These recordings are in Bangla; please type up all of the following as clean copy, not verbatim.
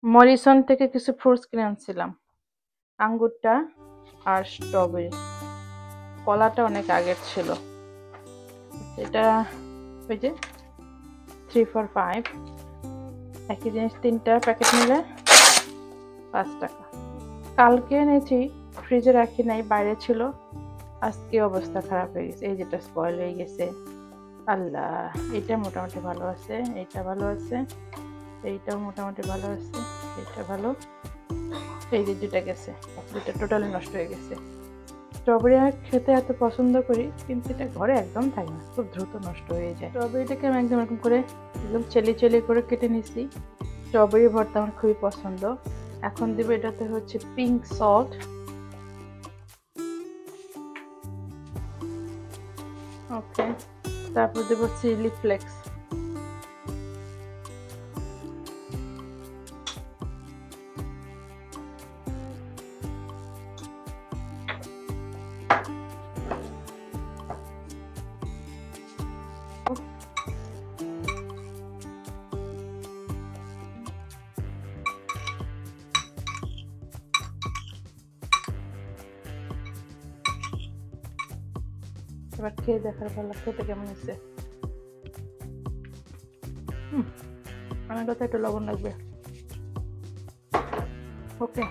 মরিসন থেকে কিছু ফ্রুটস কিনে আনছিলাম, আঙ্গুরটা আর স্ট্রবেরি। কলাটা অনেক আগের ছিল। এটা ওই যে 3 for 5, একই জিনিস 3টা প্যাকেট নিলে 5 টাকা। কালকে এনেছি, ফ্রিজে রাখি নাই, বাইরে ছিল। আজকে অবস্থা খারাপ হয়ে গেছে, এই যেটা স্পয়েল হয়ে গেছে। আল্লাহ, এটা মোটামুটি ভালো আছে, এইটা ভালো আছে, এইটাও মোটামুটি ভালো আছে, এইটা ভালো, এই যে দুটা গেছে, দুটা টোটালি নষ্ট হয়ে গেছে। স্ট্রবেরি খেতে এত পছন্দ করি, কিন্তু এটা ঘরে একদম থাকে না, খুব দ্রুত নষ্ট হয়ে যায়। স্ট্রবেরিটাকে আমি একদম এরকম করে একদম চেলি করে কেটে নিছি। স্ট্রবেরি ভর্তা আমার খুবই পছন্দ। এখন দেবো এটাতে হচ্ছে পিঙ্ক সল্ট, ওকে। তারপর দেবো চিলি ফ্লেক্স, এবার খেয়ে দেখার ভালো খেতে কেমন হচ্ছে। আমার কথা একটু লবণ লাগবে, ওকে।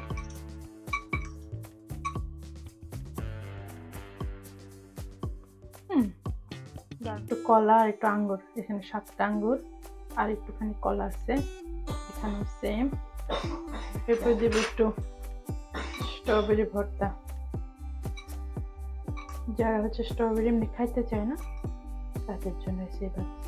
একটু কলা আর একটু আঙ্গুর, এখানে 7টা আঙ্গুর আর একটুখানি কলা আছে, এখানে সেম। এরপর দেব একটু স্ট্রবেরি ভর্তা। যারা হচ্ছে স্ট্রবেরি এমনি খাইতে চায় না, তাদের জন্য সেই ব্যবস্থা।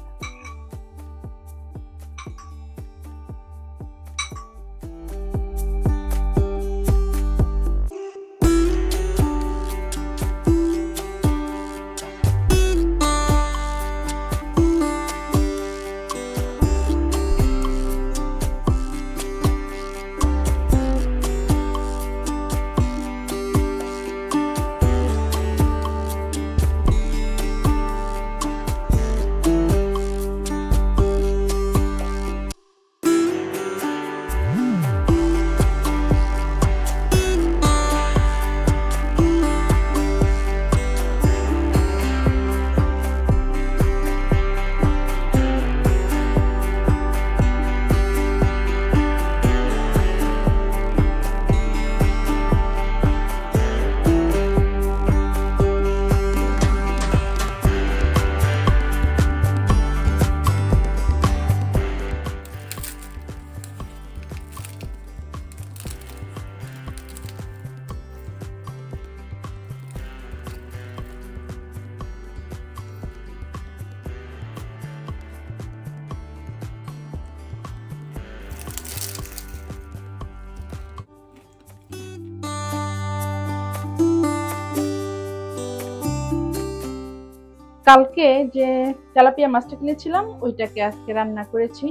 কালকে যে তেলাপিয়া মাছটা কিনেছিলাম ওইটাকে আজকে রান্না করেছি।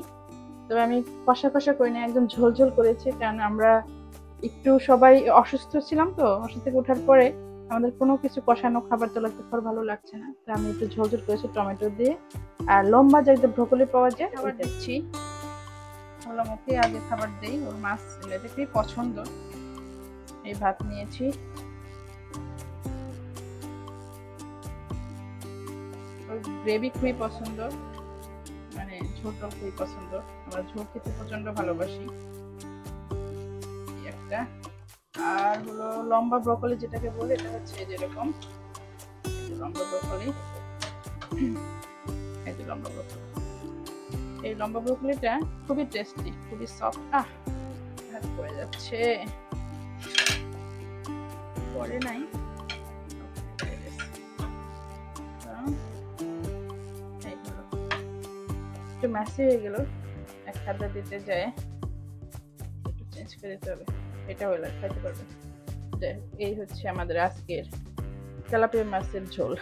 তবে আমি কষা কষা করি না, একদম ঝোল ঝোল করেছি, কারণ আমরা একটু সবাই অসুস্থ ছিলাম, তো অসুস্থ থেকে ওঠার পরে আমাদের কোনো কিছু কষানো খাবার তোলাতে খুব ভালো লাগছে না, তো আমি একটু ঝোল ঝোল করেছি টমেটো দিয়ে। আর লম্বা যে ব্রকলি পাওয়া যায় খাবার দিচ্ছি, বললাম ওকে আগে খাবার দেই, ওর মাছ দেখেই পছন্দ। এই ভাত নিয়েছি, গ্রেভি খুবই পছন্দ, মানে ঝোলটা খুবই পছন্দ, আমরা ঝোল খেতে প্রচন্ড ভালোবাসি। একটা আর হলো লম্বা ব্রকলি যেটাকে বলে, এটা হচ্ছে যেরকম লম্বা ব্রকলি, এই যে লম্বা ব্রকলি, এই লম্বা ব্রকলিটা খুবই টেস্টি, খুবই সফট। হাত পড়ে যাচ্ছে, পড়ে নাই, একটু ম্যাসি হয়ে গেল, এক খাদ্য দিতে যায় একটু চেঞ্জ করে দিতে হবে, এটা হলে খাইতে পারবে। এই হচ্ছে আমাদের আজকের তেলাপিয়া মাছের ঝোল।